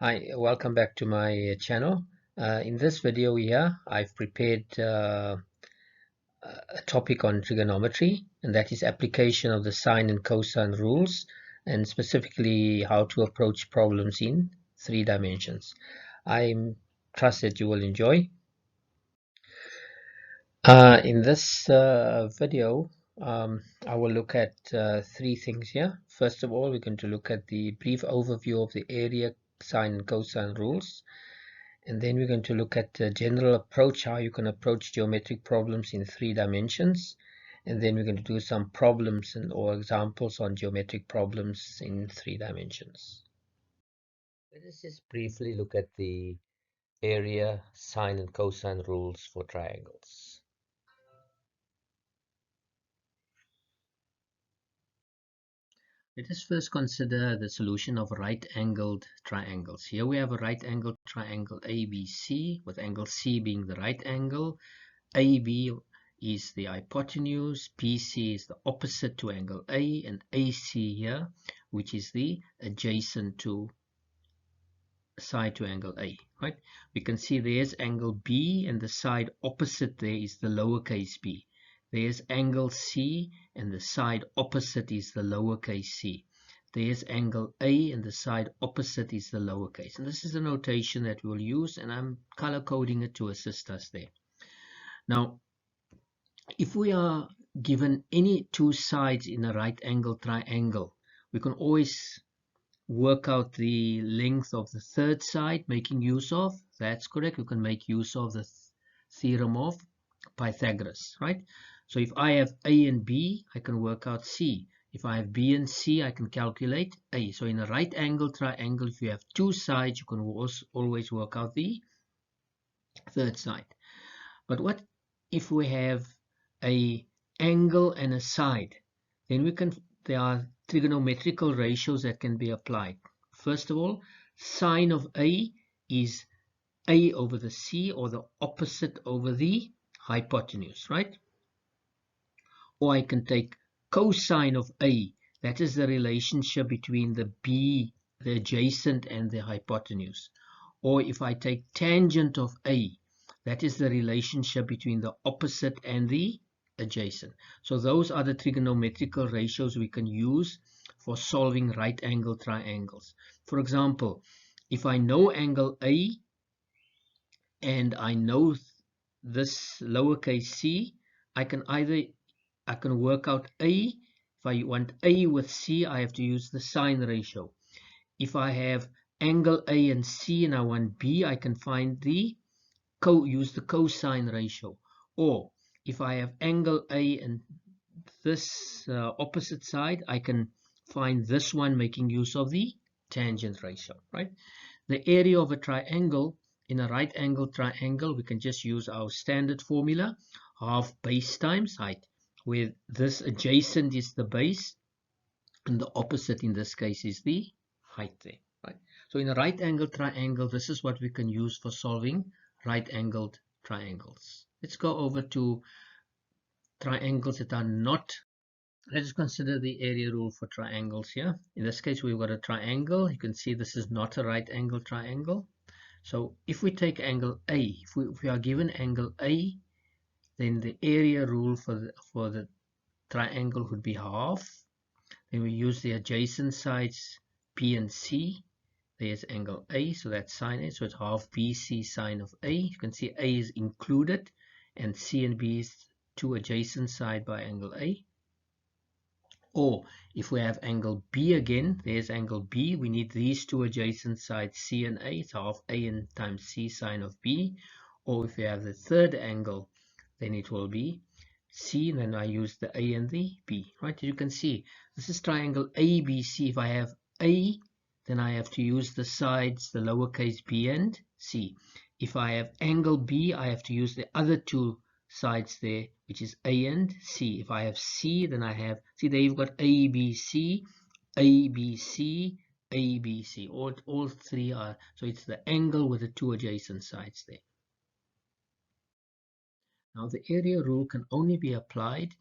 Hi, welcome back to my channel. In this video here, I've prepared a topic on trigonometry, and that is application of the sine and cosine rules, and specifically how to approach problems in 3 dimensions. I trust that you will enjoy. In this video, I will look at 3 things here. First of all, we're going to look at the brief overview of the area, sine and cosine rules. And then we're going to look at the general approach, how you can approach geometric problems in 3 dimensions. And then we're going to do some problems or examples on geometric problems in 3 dimensions. Let us just briefly look at the area, sine and cosine rules for triangles. Let us first consider the solution of right-angled triangles. Here we have a right-angled triangle ABC, with angle C being the right angle. AB is the hypotenuse, BC is the opposite to angle A, and AC here, which is the adjacent to side to angle A, right? We can see there's angle B, and the side opposite there is the lowercase b. There's angle C, and the side opposite is the lowercase c. There's angle A, and the side opposite is the lowercase. And this is the notation that we'll use, and I'm color coding it to assist us there. Now, if we are given any two sides in a right angle triangle, we can always work out the length of the third side, making use of, that's correct, we can make use of the theorem of Pythagoras, right? So if I have A and B, I can work out C. If I have B and C, I can calculate A. So in a right angle triangle, if you have two sides, you can always work out the third side. But what if we have a angle and a side? Then there are trigonometrical ratios that can be applied. First of all, sine of A is A over the C, or the opposite over the hypotenuse, right? Or I can take cosine of A, that is the relationship between the B, the adjacent, and the hypotenuse. Or if I take tangent of A, that is the relationship between the opposite and the adjacent. So those are the trigonometrical ratios we can use for solving right angle triangles. For example, if I know angle A and I know this lowercase c, I can work out A. If I want A with C, I have to use the sine ratio. If I have angle A and C and I want B, I can use the cosine ratio. Or if I have angle A and this opposite side, I can find this one making use of the tangent ratio, right? The area of a triangle, in a right angle triangle, we can just use our standard formula, half base times height, where this adjacent is the base and the opposite in this case is the height there, right? So in a right angle triangle, this is what we can use for solving right angled triangles. Let's go over to triangles that are not. Let's consider the area rule for triangles here. In this case, we've got a triangle. You can see this is not a right angle triangle. So if we take angle A, if we are given angle A, then the area rule for the triangle would be half. Then we use the adjacent sides B and C. There's angle A, so that's sine A, so it's half BC sine of A. You can see A is included, and C and B is two adjacent side by angle A. Or if we have angle B again, there's angle B, we need these two adjacent sides C and A, it's half A and times C sine of B. Or if we have the third angle, then it will be C, and then I use the A and the B, right? You can see this is triangle ABC. If I have A, then I have to use the sides, the lowercase b and C. If I have angle B, I have to use the other two sides there, which is A and C. If I have C, then I have, see there you've got ABC, ABC, ABC. All three are, so it's the angle with the two adjacent sides there. Now the area rule can only be applied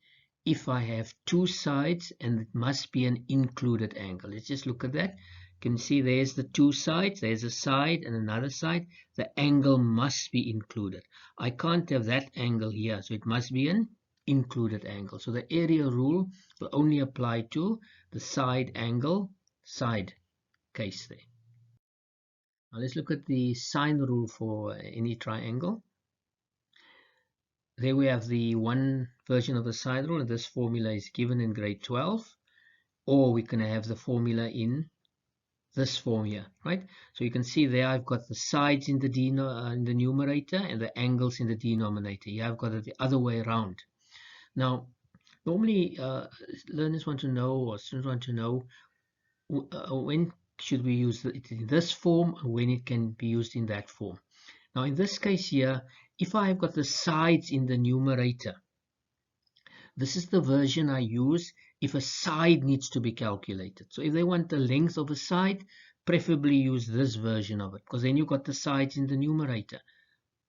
if I have two sides and it must be an included angle. Let's just look at that. You can see there's the two sides, there's a side and another side. The angle must be included. I can't have that angle here, so it must be an included angle. So the area rule will only apply to the side angle, side case there. Now let's look at the sine rule for any triangle. There we have the one version of the sine rule, and this formula is given in grade 12, or we can have the formula in this form here, right? So you can see there I've got the sides in the numerator and the angles in the denominator. Here I've got it the other way around. Now, normally learners want to know, or students want to know, when should we use it in this form and when it can be used in that form. Now in this case here, if I have got the sides in the numerator, this is the version I use if a side needs to be calculated. So if they want the length of a side, preferably use this version of it, because then you've got the sides in the numerator,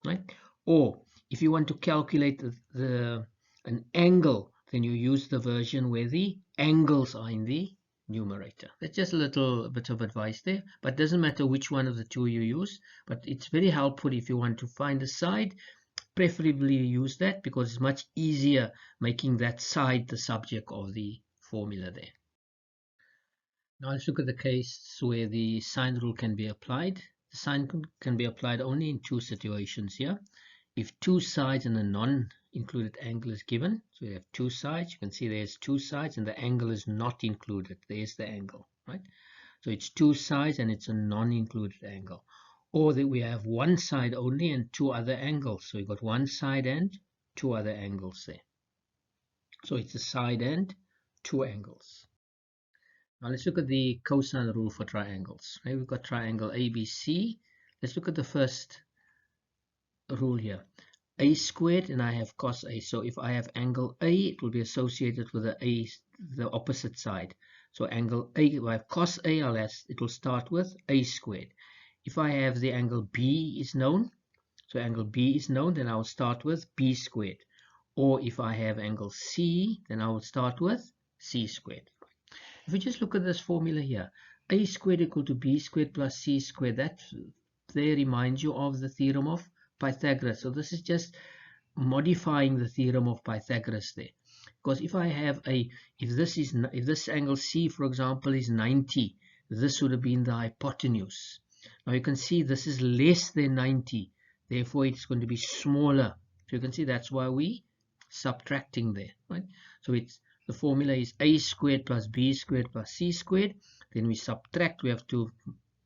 right? Or if you want to calculate an angle, then you use the version where the angles are in the numerator. That's just a little bit of advice there, but it doesn't matter which one of the two you use, but it's very helpful if you want to find a side. Preferably use that because it's much easier making that side the subject of the formula there. Now let's look at the case where the sine rule can be applied. The sine can be applied only in two situations here. If two sides and a non-included angle is given, so we have two sides, you can see there's two sides and the angle is not included. There's the angle, right? So it's two sides and it's a non-included angle. Or that we have one side only and two other angles. So we've got one side and two other angles there. So it's a side and two angles. Now let's look at the cosine rule for triangles. Right? We've got triangle ABC. Let's look at the first rule here. A squared and I have cos A. So if I have angle A, it will be associated with the opposite side. So angle A, if I have cos A, it will start with A squared. If I have the angle B is known, so angle B is known, then I will start with B squared. Or if I have angle C, then I will start with C squared. If we just look at this formula here, A squared equal to B squared plus C squared, that there reminds you of the theorem of Pythagoras. So this is just modifying the theorem of Pythagoras there. Because if I have if this angle C, for example, is 90, this would have been the hypotenuse. Now you can see this is less than 90, therefore it's going to be smaller. So you can see that's why we subtracting there, right? So the formula is A squared plus B squared plus C squared. Then we subtract, we have to,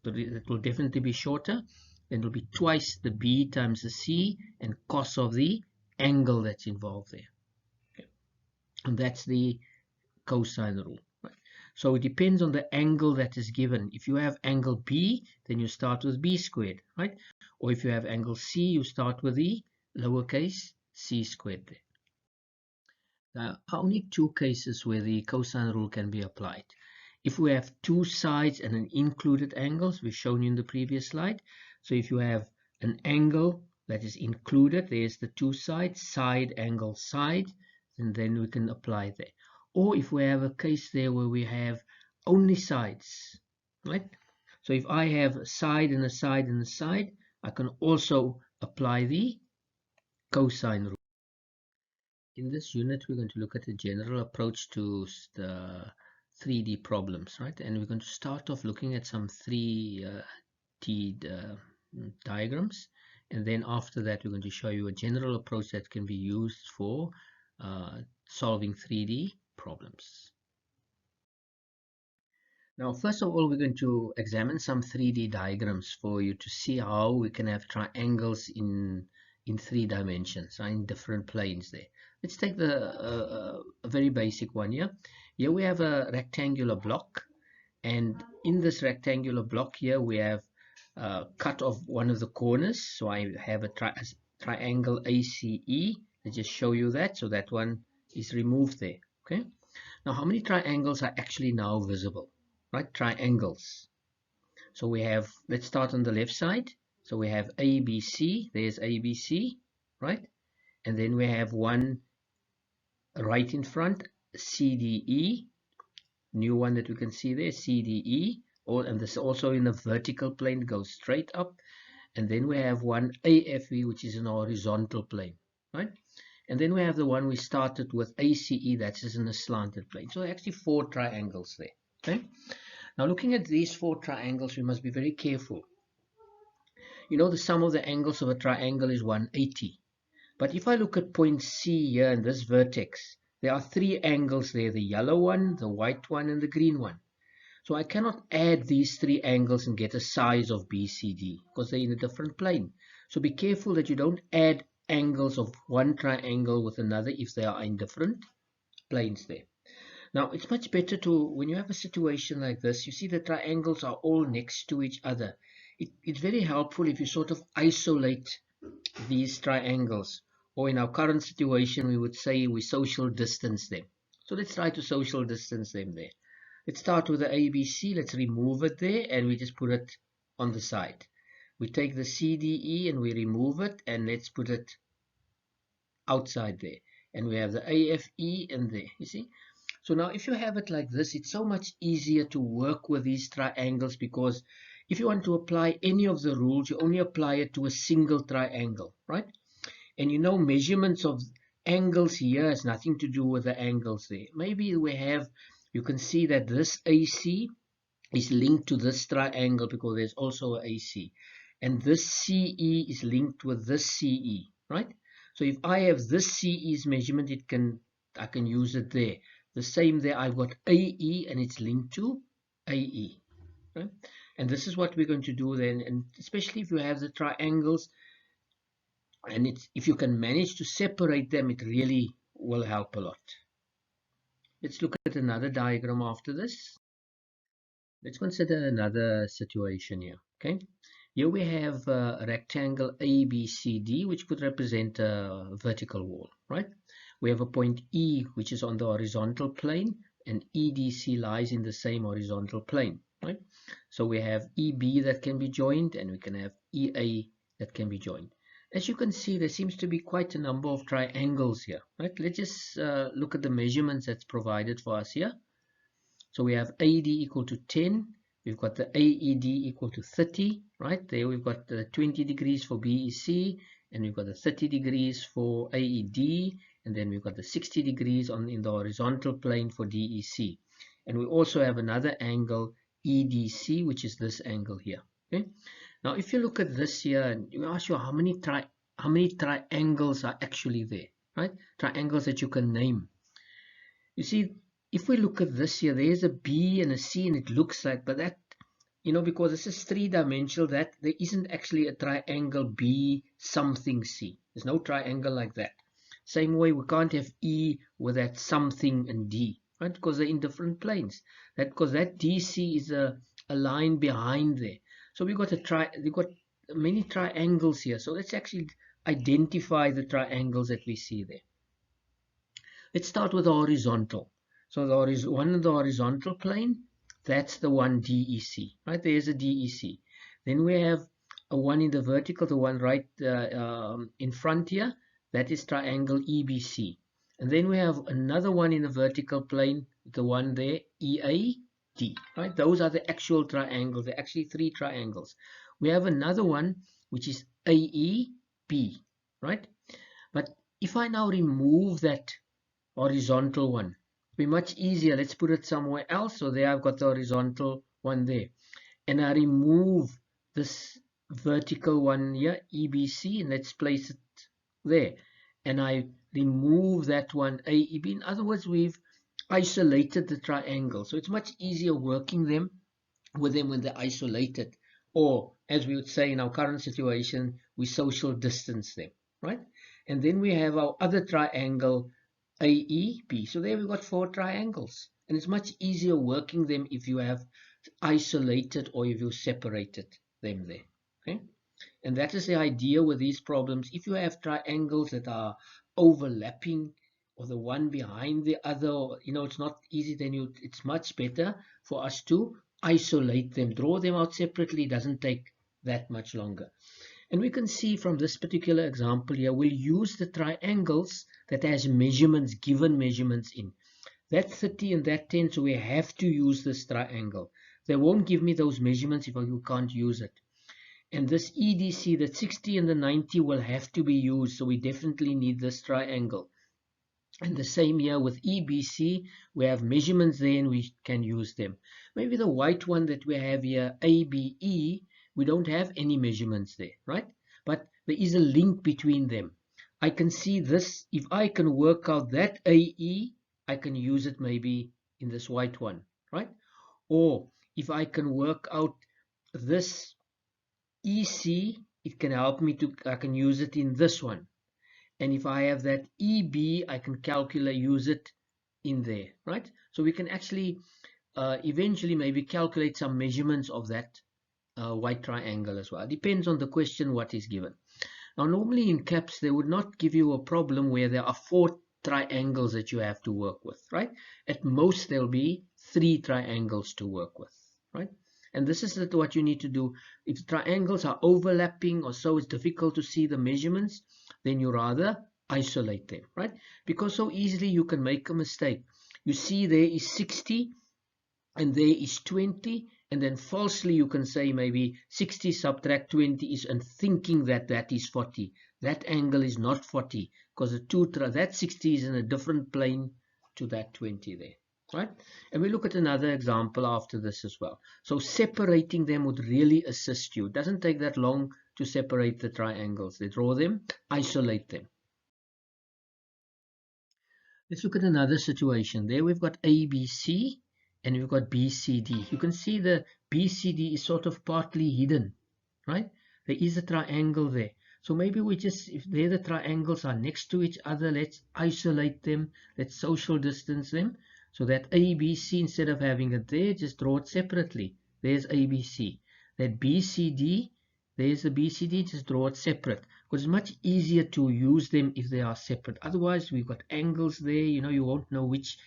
it will definitely be shorter. Then it will be twice the B times the C and cos of the angle that's involved there. Okay. And that's the cosine rule. Right? So it depends on the angle that is given. If you have angle B, then you start with B squared, right? Or if you have angle C, you start with the lowercase c squared there. There are only two cases where the cosine rule can be applied. If we have two sides and an included angles, we've shown you in the previous slide. So if you have an angle that is included, there's the two sides, side, angle, side, and then we can apply there. Or if we have a case there where we have only sides, right? So if I have a side and a side and a side, I can also apply the cosine rule. In this unit, we're going to look at a general approach to the 3D problems, right? And we're going to start off looking at some 3D diagrams. And then after that, we're going to show you a general approach that can be used for solving 3D problems. Now, first of all, we're going to examine some 3D diagrams for you to see how we can have triangles in 3 dimensions, in different planes there. Let's take a very basic one here. Here we have a rectangular block, and in this rectangular block here we have cut off one of the corners. So I have a triangle ACE. Let's just show you that. So that one is removed there. Okay. Now, how many triangles are actually now visible? Right, triangles. So we have, let's start on the left side. So we have ABC, there's ABC, right? And then we have one right in front, CDE, new one that we can see there, CDE. and this also in a vertical plane goes straight up, and then we have one AFE, which is in a horizontal plane, right? And then we have the one we started with, ACE, that is in a slanted plane. So actually 4 triangles there. Okay. Now looking at these 4 triangles, we must be very careful. You know, the sum of the angles of a triangle is 180. But if I look at point C here in this vertex, there are 3 angles there, the yellow one, the white one, and the green one. So I cannot add these 3 angles and get a size of BCD because they're in a different plane. So be careful that you don't add angles of one triangle with another if they are in different planes there. Now it's much better to, when you have a situation like this, you see the triangles are all next to each other. It's very helpful if you sort of isolate these triangles, or in our current situation we would say we social distance them. So let's try to social distance them there. Let's start with the ABC. Let's remove it there and we just put it on the side. We take the CDE and we remove it and let's put it outside there. And we have the AFE in there, you see. So now if you have it like this, it's so much easier to work with these triangles, because if you want to apply any of the rules, you only apply it to a single triangle, right? And you know, measurements of angles here has nothing to do with the angles there. Maybe we have, you can see that this AC is linked to this triangle because there's also a AC. And this CE is linked with this CE, right? So if I have this CE's measurement, I can use it there. The same there, I've got AE and it's linked to AE. Right? And this is what we're going to do then, and especially if you have the triangles, and if you can manage to separate them, it really will help a lot. Let's look at another diagram after this. Let's consider another situation here. Okay, here we have a rectangle ABCD, which could represent a vertical wall, right? We have a point E, which is on the horizontal plane, and EDC lies in the same horizontal plane, right? So we have EB that can be joined, and we can have EA that can be joined. As you can see, there seems to be quite a number of triangles here, right? Let's just look at the measurements that's provided for us here. So we have AD equal to 10. We've got the AED equal to 30, right? There we've got the 20 degrees for BEC, and we've got the 30 degrees for AED, and then we've got the 60 degrees in the horizontal plane for DEC. And we also have another angle EDC, which is this angle here. Okay. Now, if you look at this here, and you ask you how many triangles are actually there, right? Triangles that you can name. You see, if we look at this here, there's a B and a C, and it looks like, but that, you know, because this is 3-dimensional, that there isn't actually a triangle B something C. There's no triangle like that. Same way, we can't have E with that something and D, right? Because they're in different planes. Because that DC is a line behind there. So we've got many triangles here. So let's actually identify the triangles that we see there. Let's start with the horizontal. So there is one in the horizontal plane. That's the one DEC, right? There's a DEC. Then we have a one in the vertical, the one right in front here. That is triangle EBC. And then we have another one in the vertical plane, the one there, EAD, right? Those are the actual triangles. There are actually 3 triangles. We have another one, which is AEB, right? But if I now remove that horizontal one, it'll be much easier. Let's put it somewhere else. So there I've got the horizontal one there, and I remove this vertical one here, EBC, and let's place it there, and I remove that one, AEB. In other words, we've isolated the triangle, so it's much easier working with them when they're isolated, or as we would say in our current situation, we social distance them, right? And then we have our other triangle AEB. So there we've got 4 triangles, and it's much easier working them if you have isolated or if you separated them there. Okay, and that is the idea with these problems. If you have triangles that are overlapping, or the one behind the other, or, you know, it's not easy, then it's much better for us to isolate them, draw them out separately. It doesn't take that much longer. And we can see from this particular example here, we'll use the triangles that has measurements, given measurements in. That 30 and that 10, so we have to use this triangle. they won't give me those measurements if you can't use it. And this EDC, the 60 and the 90 will have to be used, so we definitely need this triangle. And the same here with EBC, we have measurements there and we can use them. Maybe the white one that we have here, ABE, we don't have any measurements there, right? But there is a link between them. I can see this, if I can work out that AE, I can use it maybe in this white one, right? Or if I can work out this EC, it can help me to, I can use it in this one. And if I have that EB, I can calculate, use it in there, right? So we can actually eventually maybe calculate some measurements of that white triangle as well. It depends on the question what is given. Now normally in CAPS they would not give you a problem where there are 4 triangles that you have to work with, right? At most there'll be 3 triangles to work with, right? And this is what you need to do. If triangles are overlapping or so it's difficult to see the measurements, then you rather isolate them, right? Because so easily you can make a mistake. You see there is 60 and there is 20, and then falsely you can say maybe 60 subtract 20 is, and thinking that that is 40. That angle is not 40 because that 60 is in a different plane to that 20 there, right? And we look at another example after this as well. So separating them would really assist you. It doesn't take that long to separate the triangles. They draw them, isolate them. Let's look at another situation. There we've got ABC and we've got BCD. You can see the BCD is sort of partly hidden, right? There is a triangle there. So maybe we just, if there the triangles are next to each other, let's isolate them. Let's social distance them. So that ABC, instead of having it there, just draw it separately. There's ABC. That BCD, there's the BCD, just draw it separate. Because it's much easier to use them if they are separate. Otherwise, we've got angles there. You know, you won't know which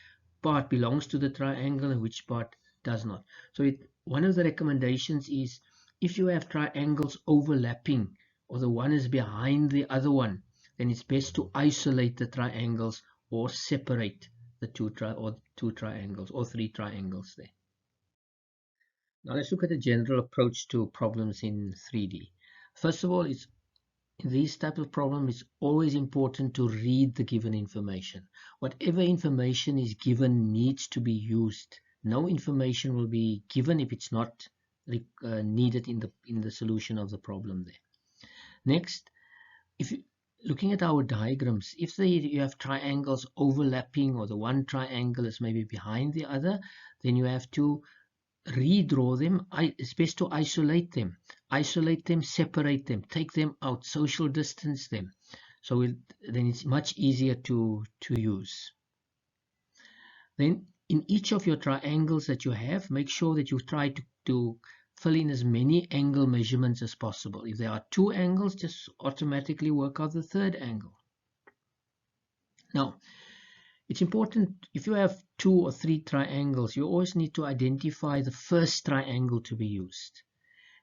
part belongs to the triangle and which part does not. So one of the recommendations is if you have triangles overlapping or the one is behind the other one, then it's best to isolate the triangles or separate the two triangles or 3 triangles there. Now let's look at the general approach to problems in 3D. First of all, in these type of problems, it's always important to read the given information. Whatever information is given needs to be used. No information will be given if it's not needed in the solution of the problem there. Next, looking at our diagrams, if you have triangles overlapping or the one triangle is maybe behind the other, then you have to redraw them. It's best to isolate them, separate them, take them out, social distance them. So then it's much easier to use. Then in each of your triangles that you have, make sure that you try to fill in as many angle measurements as possible. If there are 2 angles, just automatically work out the 3rd angle. Now, it's important, if you have 2 or 3 triangles, you always need to identify the first triangle to be used.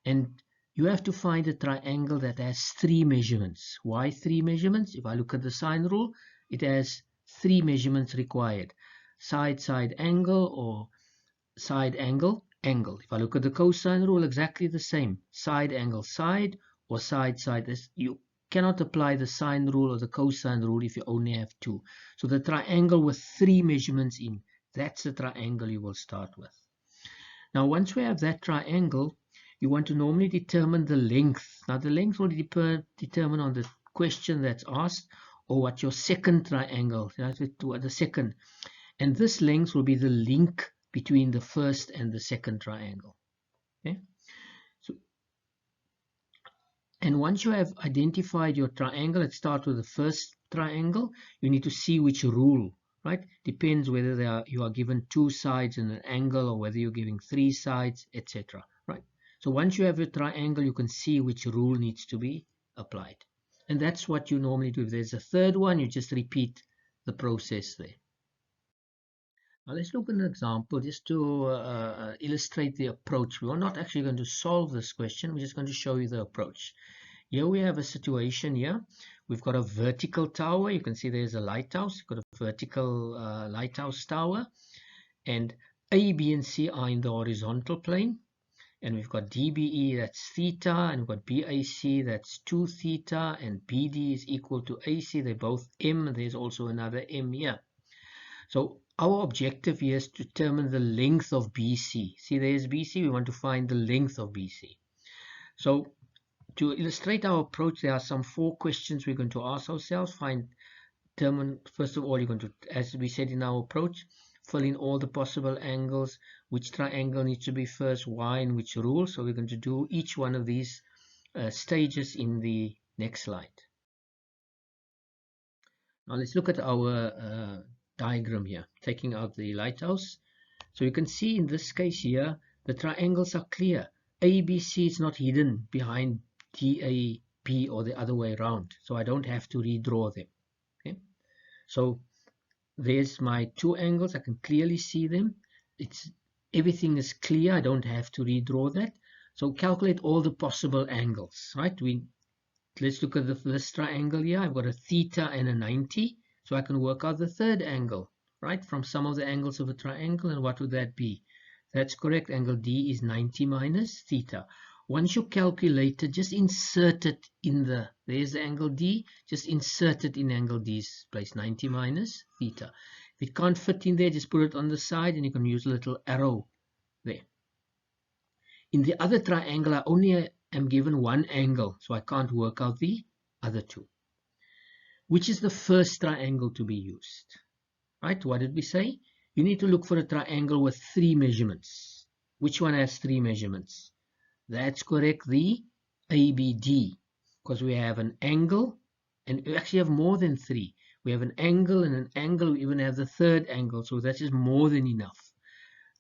And you have to find a triangle that has 3 measurements. Why 3 measurements? If I look at the sine rule, it has 3 measurements required. Side angle or side angle, angle. If I look at the cosine rule, exactly the same. Side angle, side, or side. You cannot apply the sine rule or the cosine rule if you only have 2. So the triangle with 3 measurements in, that's the triangle you will start with. Now once we have that triangle, you want to normally determine the length. Now the length will determine on the question that's asked or what your second triangle, the second. And this length will be the link between the first and the second triangle. Okay? And once you have identified your triangle, let's start with the first triangle. You need to see which rule, right? Depends whether you are given 2 sides and an angle or whether you're giving 3 sides, etc. Right? So once you have your triangle, you can see which rule needs to be applied. And that's what you normally do. If there's a 3rd one, you just repeat the process there. Now let's look at an example just to illustrate the approach. We are not actually going to solve this question. We're just going to show you the approach. Here we have a situation here. We've got a vertical tower. You can see there's a lighthouse. You've got a vertical lighthouse tower. And A, B, and C are in the horizontal plane, and we've got DBE, that's theta, and we've got BAC, that's 2 theta, and BD is equal to AC. They're both M. There's also another M here. So our objective here is to determine the length of BC. See, there's BC. We want to find the length of BC. So to illustrate our approach, there are some 4 questions we're going to ask ourselves. First of all, you're going to, as we said in our approach, fill in all the possible angles, which triangle needs to be first, why, and which rule. So we're going to do each one of these stages in the next slide. Now let's look at our diagram here, taking out the lighthouse. So you can see in this case here, the triangles are clear. ABC is not hidden behind DAB or the other way around, so I don't have to redraw them. Okay? So there's my 2 angles. I can clearly see them. Everything is clear. I don't have to redraw that. So calculate all the possible angles, right? Let's look at this triangle here. I've got a theta and a 90, so I can work out the third angle, right, from some of the angles of a triangle. And what would that be? That's correct. Angle D is 90 minus theta. Once you calculate it, just insert it in there's the angle D, just insert it in angle D's place, 90 minus theta. If it can't fit in there, just put it on the side, and you can use a little arrow there. In the other triangle, I only am given one angle, so I can't work out the other 2. Which is the first triangle to be used? Right, what did we say? You need to look for a triangle with 3 measurements. Which one has 3 measurements? That's correct, the ABD, because we have an angle, and we actually have more than 3. We have an angle and an angle, we even have the third angle, so that is more than enough.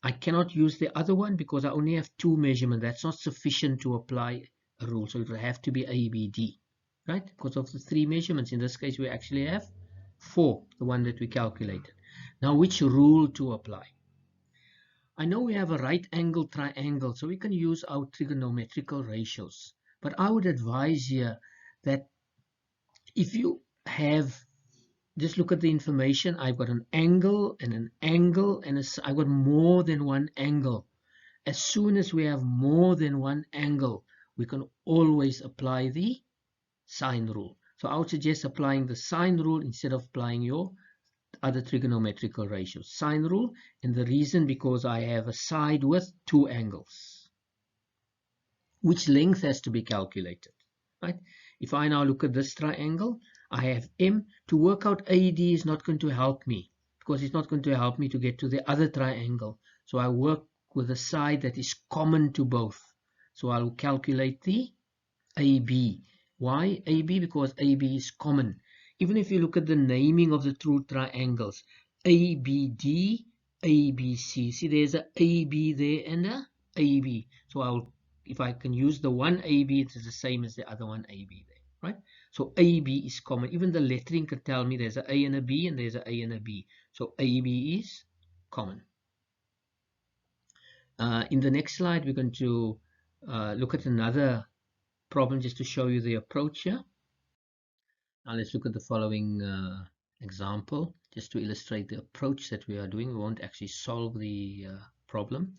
I cannot use the other one because I only have 2 measurements. That's not sufficient to apply a rule, so it will have to be ABD, right? Because of the 3 measurements. In this case, we actually have 4, the one that we calculated. Now, which rule to apply? I know we have a right angle triangle, so we can use our trigonometrical ratios. But I would advise here that if you have, just look at the information. I've got an angle and an angle, and I've got more than one angle. As soon as we have more than one angle, we can always apply the sine rule. So I would suggest applying the sine rule instead of applying your other trigonometrical ratios. Sine rule, and the reason because I have a side with 2 angles. Which length has to be calculated, right? If I now look at this triangle, I have M. To work out AD is not going to help me because it's not going to help me to get to the other triangle. So I work with a side that is common to both. So I'll calculate the AB. Why AB? Because AB is common. Even if you look at the naming of the two triangles, ABD, ABC. See, there's a AB there and a AB. So if I can use the one AB, it is the same as the other one AB there, right? So AB is common. Even the lettering can tell me there's an A and a B, and there's an A and a B. So AB is common. In the next slide, we're going to look at another problem just to show you the approach here. Now let's look at the following example just to illustrate the approach that we are doing. We won't actually solve the problem.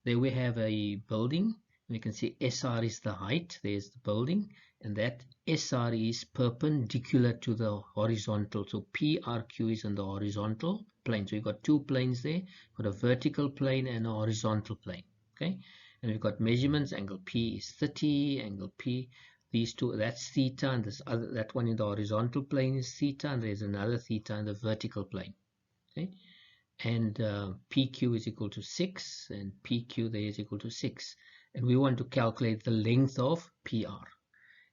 There we have a building. We can see SR is the height. There's the building, and that SR is perpendicular to the horizontal. So PRQ is on the horizontal plane. So you've got 2 planes there. You've got a vertical plane and a horizontal plane. Okay, and we've got measurements. Angle P is 30. Angle P, these 2, that's theta, and that one in the horizontal plane is theta, and there's another theta in the vertical plane. Okay, and PQ is equal to 6, and PQ there is equal to 6, and we want to calculate the length of PR.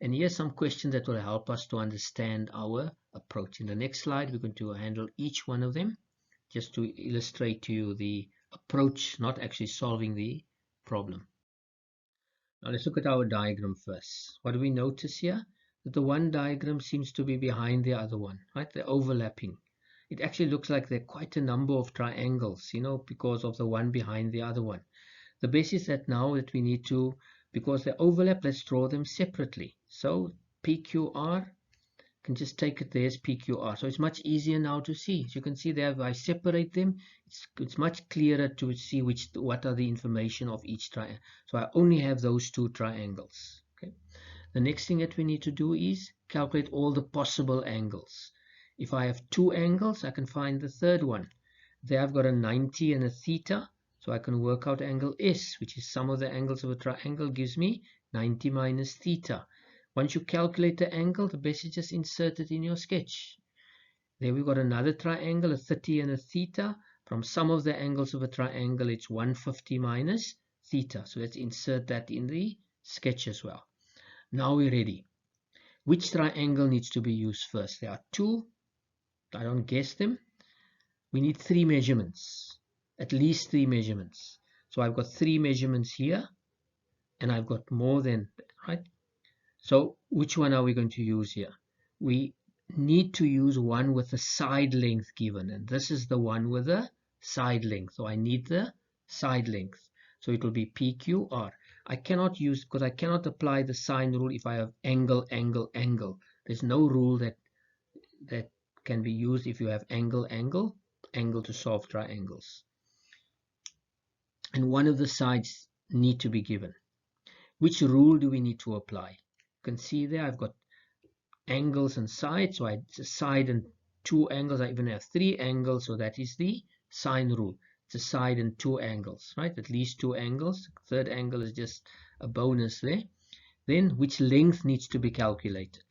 And here's some questions that will help us to understand our approach. In the next slide, we're going to handle each one of them just to illustrate to you the approach, not actually solving the problem. Now let's look at our diagram first. What do we notice here? That the one diagram seems to be behind the other one, right? They're overlapping. It actually looks like there are quite a number of triangles, because of the one behind the other one. The best is that now that we need to, because they overlap, let's draw them separately. So PQR can just take it there as PQR. So it's much easier now to see. As you can see there, if I separate them, it's much clearer to see what are the information of each triangle. So I only have those two triangles. Okay. The next thing that we need to do is calculate all the possible angles. If I have two angles, I can find the third one. There I've got a 90 and a theta, so I can work out angle S, which is sum of the angles of a triangle, gives me 90 minus theta. Once you calculate the angle, the best is just insert it in your sketch. There we've got another triangle, a 30 and a theta. From sum of the angles of a triangle, it's 150 minus theta. So let's insert that in the sketch as well. Now we're ready. Which triangle needs to be used first? There are two. I don't guess them. We need three measurements, at least three measurements. So I've got three measurements here, and I've got more than, right? So which one are we going to use here? We need to use one with the side length given, and this is the one with the side length. So I need the side length. So it will be PQR. I cannot use, because I cannot apply the sine rule if I have angle, angle, angle. There's no rule that can be used if you have angle, angle, angle to solve triangles. And one of the sides need to be given. Which rule do we need to apply? You can see there I've got angles and sides, so it's a side and two angles. I even have three angles, so that is the sine rule. It's a side and two angles, right? At least two angles. Third angle is just a bonus there. Then which length needs to be calculated?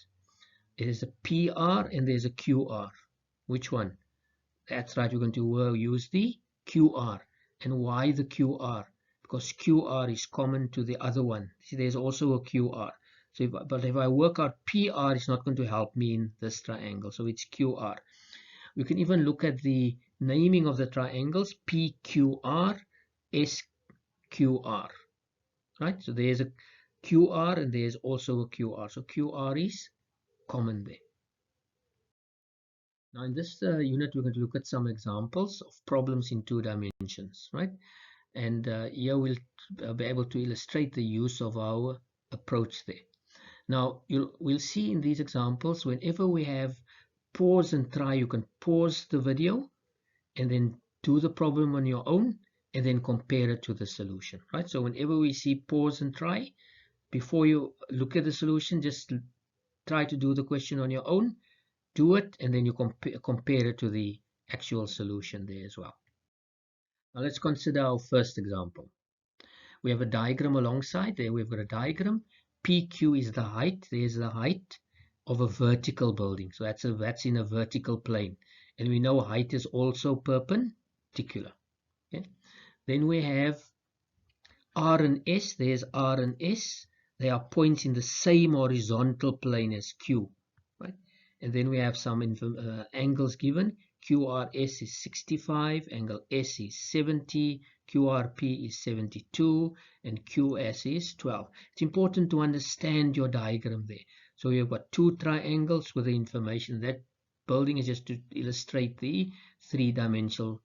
It is a PR and there's a QR. Which one? That's right, we're going to use the QR. And why the QR? Because QR is common to the other one. See, there's also a QR. So but if I work out PR, it's not going to help me in this triangle. So it's QR. We can even look at the naming of the triangles, PQR, SQR. Right? So there's a QR and there's also a QR. So QR is common there. Now in this unit, we're going to look at some examples of problems in two dimensions, right? And here we'll be able to illustrate the use of our approach there. Now we'll see in these examples, whenever we have pause and try, you can pause the video and then do the problem on your own and then compare it to the solution, right? So whenever we see pause and try, before you look at the solution, just try to do the question on your own, do it, and then you compare it to the actual solution there as well. Now let's consider our first example. We have a diagram alongside. There we've got a diagram. PQ is the height. There's the height of a vertical building. So that's in a vertical plane. And we know height is also perpendicular. Okay. Then we have R and S. There's R and S. They are points in the same horizontal plane as Q. Right? And then we have some angles given. QRS is 65, angle S is 70, QRP is 72, and QS is 12. It's important to understand your diagram there. So you've got two triangles with the information. That building is just to illustrate the three-dimensional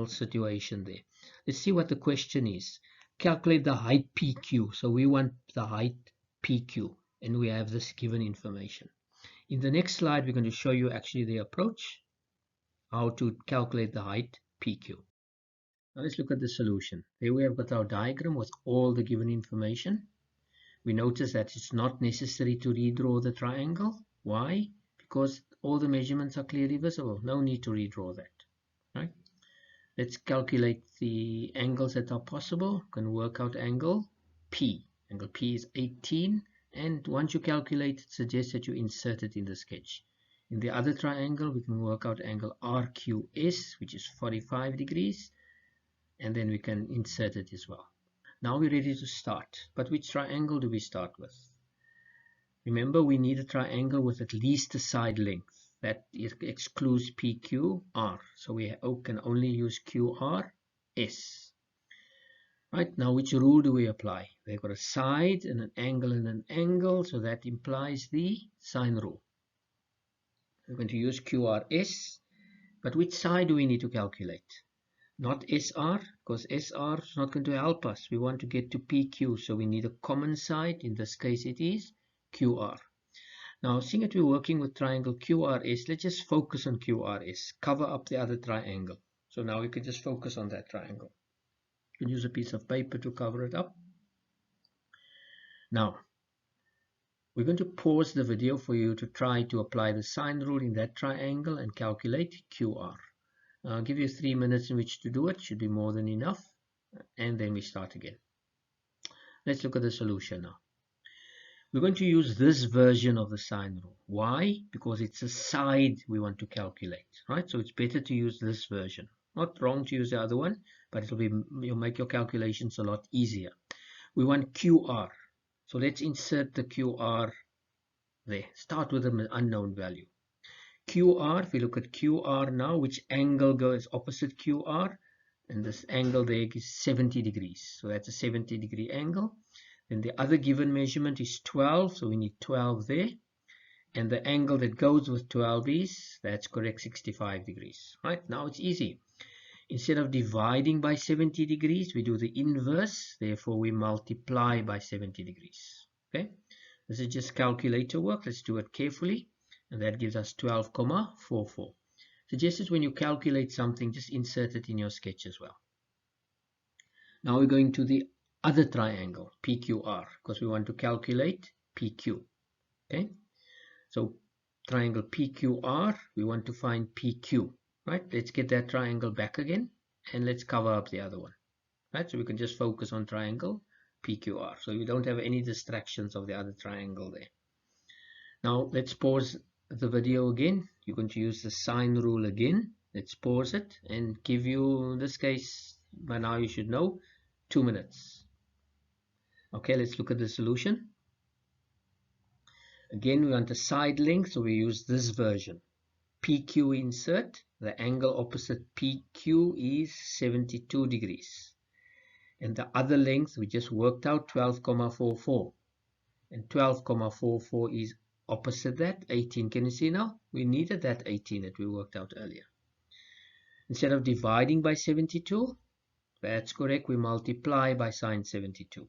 situation there. Let's see what the question is. Calculate the height PQ. So we want the height PQ, and we have this given information. In the next slide, we're going to show you actually the approach, how to calculate the height PQ. Now let's look at the solution. Here we have got our diagram with all the given information. We notice that it's not necessary to redraw the triangle. Why? Because all the measurements are clearly visible. No need to redraw that. Right? Let's calculate the angles that are possible. We can work out angle P. Angle P is 18. And once you calculate, it suggests that you insert it in the sketch. In the other triangle, we can work out angle RQS, which is 45 degrees. And then we can insert it as well. Now we're ready to start. But which triangle do we start with? Remember, we need a triangle with at least a side length. That excludes PQR. So we can only use QRS. Right, now which rule do we apply? We've got a side and an angle, so that implies the sine rule. We're going to use QRS, but which side do we need to calculate? Not SR, because SR is not going to help us. We want to get to PQ, so we need a common side. In this case, it is QR. Now, seeing that we're working with triangle QRS, let's just focus on QRS. Cover up the other triangle. So now we can just focus on that triangle. You can use a piece of paper to cover it up. Now, we're going to pause the video for you to try to apply the sine rule in that triangle and calculate QR. I'll give you 3 minutes in which to do it. Should be more than enough. And then we start again. Let's look at the solution now. We're going to use this version of the sine rule. Why? Because it's a side we want to calculate, right? So it's better to use this version. Not wrong to use the other one, but you'll make your calculations a lot easier. We want QR. So let's insert the QR there. Start with an unknown value. QR, if we look at QR now, which angle goes opposite QR? And this angle there is 70 degrees. So that's a 70-degree angle. Then the other given measurement is 12, so we need 12 there. And the angle that goes with 12 is, that's correct, 65 degrees. Right, now it's easy. Instead of dividing by 70 degrees, we do the inverse. Therefore, we multiply by 70 degrees. Okay, this is just calculator work. Let's do it carefully. And that gives us 12,44. Suggested when you calculate something, just insert it in your sketch as well. Now we're going to the other triangle, PQR, because we want to calculate PQ. Okay, so triangle PQR, we want to find PQ. Right, let's get that triangle back again and let's cover up the other one. Right, so we can just focus on triangle PQR, so we don't have any distractions of the other triangle there. Now let's pause the video again. You're going to use the sine rule again. Let's pause it and give you, in this case, by now you should know, 2 minutes. Okay, let's look at the solution. Again, we want a side length, so we use this version. PQ insert, the angle opposite PQ is 72 degrees. And the other length, we just worked out 12,44. And 12,44 is opposite that, 18. Can you see now? We needed that 18 that we worked out earlier. Instead of dividing by 72, that's correct, we multiply by sine 72.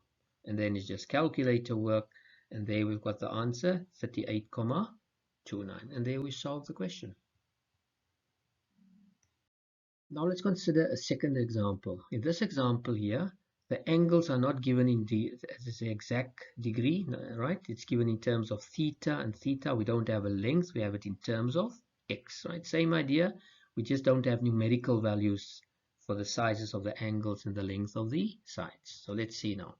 And then it's just calculator work. And there we've got the answer, 38,29. And there we solve the question. Now let's consider a second example. In this example here, the angles are not given in the exact degree, right? It's given in terms of theta, and theta, we don't have a length, we have it in terms of x, right? Same idea, we just don't have numerical values for the sizes of the angles and the length of the sides. So let's see now.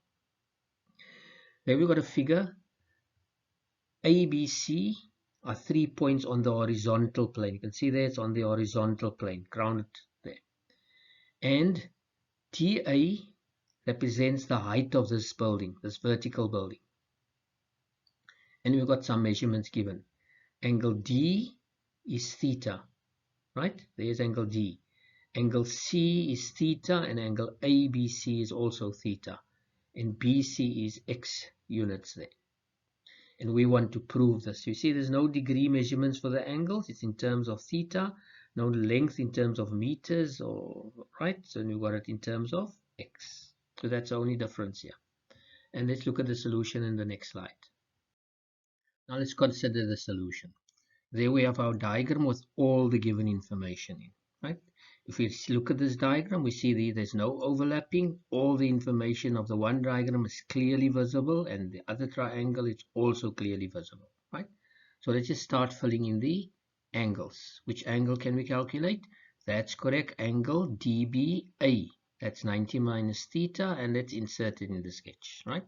There we've got a figure. ABC are 3 points on the horizontal plane. You can see there it's on the horizontal plane, grounded there. And TA represents the height of this building, this vertical building. And we've got some measurements given. Angle D is theta, right? There's angle D. Angle C is theta, and angle ABC is also theta. And BC is X units there. And we want to prove this. You see there's no degree measurements for the angles. It's in terms of theta. No length in terms of meters, or right? So we've got it in terms of X. So that's the only difference here. And let's look at the solution in the next slide. Now let's consider the solution. There we have our diagram with all the given information in, right? If we look at this diagram, we see there's no overlapping. All the information of the one diagram is clearly visible, and the other triangle is also clearly visible, right? So let's just start filling in the angles. Which angle can we calculate? That's correct, angle DBA. That's 90 minus theta, and let's insert it in the sketch, right?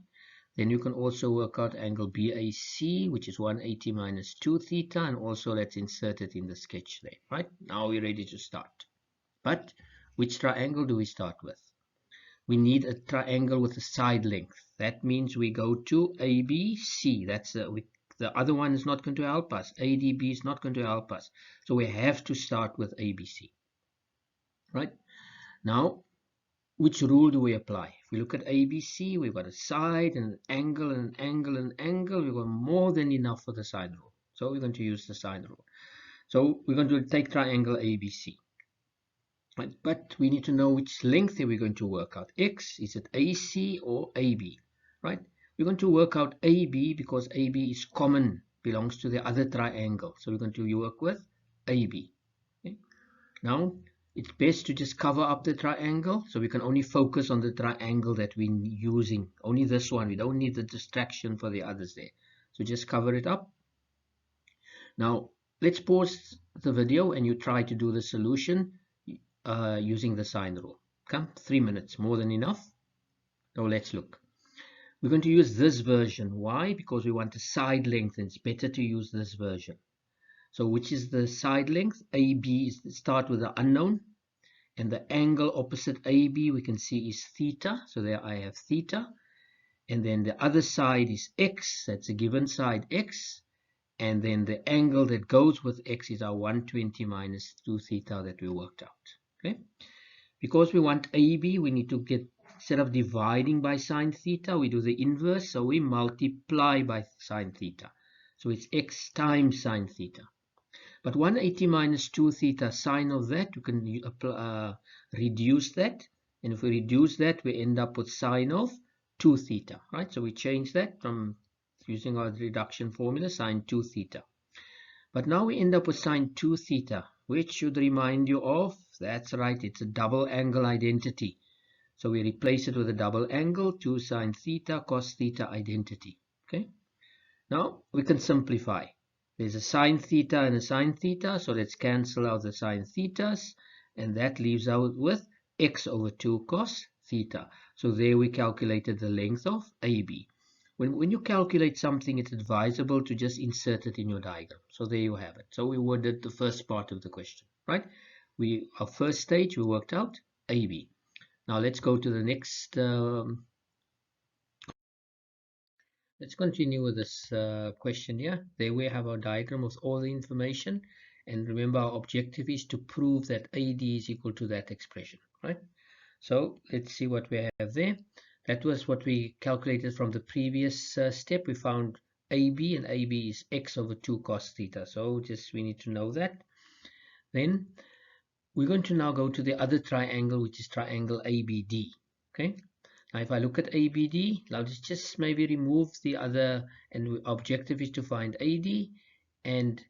Then you can also work out angle BAC, which is 180 minus 2 theta, and also let's insert it in the sketch there, right? Now we're ready to start. But which triangle do we start with? We need a triangle with a side length. That means we go to ABC. That's the other one is not going to help us. ADB is not going to help us. So we have to start with ABC. Right? Now, which rule do we apply? If we look at ABC, we've got a side and an angle and an angle and an angle. We've got more than enough for the sine rule. So we're going to use the sine rule. So we're going to take triangle ABC. Right? But we need to know which length are we going to work out. X, is it AC or AB? Right? We're going to work out AB because AB is common belongs to the other triangle. So we're going to work with AB. Okay. Now, it's best to just cover up the triangle, so we can only focus on the triangle that we're using. Only this one. We don't need the distraction for the others there. So just cover it up. Now, let's pause the video and you try to do the solution using the sine rule. Come, 3 minutes, more than enough. Now let's look. We're going to use this version. Why? Because we want a side length, and it's better to use this version. So which is the side length? AB is start with the unknown, and the angle opposite AB we can see is theta. So there I have theta, and then the other side is x. That's a given side x, and then the angle that goes with x is our 120 minus 2 theta that we worked out. Okay, because we want AB, we need to get, instead of dividing by sine theta, we do the inverse, so we multiply by sine theta. So it's x times sine theta. But 180 minus 2 theta, sine of that, you can reduce that. And if we reduce that, we end up with sine of 2 theta, right? So we change that from using our reduction formula, sine 2 theta. But now we end up with sine 2 theta, which should remind you of, that's right, it's a double angle identity. So we replace it with a double angle, 2 sine theta, cos theta identity. Okay. Now we can simplify. There's a sine theta and a sine theta, so let's cancel out the sine thetas, and that leaves out with x over 2 cos theta. So there we calculated the length of AB. When you calculate something, it's advisable to just insert it in your diagram. So there you have it. So we worded the first part of the question, right? Our first stage, we worked out AB. Now let's go to the next. Let's continue with this question here. There we have our diagram with all the information. And remember, our objective is to prove that AD is equal to that expression, right? So let's see what we have there. That was what we calculated from the previous step. We found AB, and AB is x over 2 cos theta. So just we need to know that. Then we're going to now go to the other triangle, which is triangle ABD. Okay. Now if I look at ABD, let's just maybe remove the other, and the objective is to find AD, and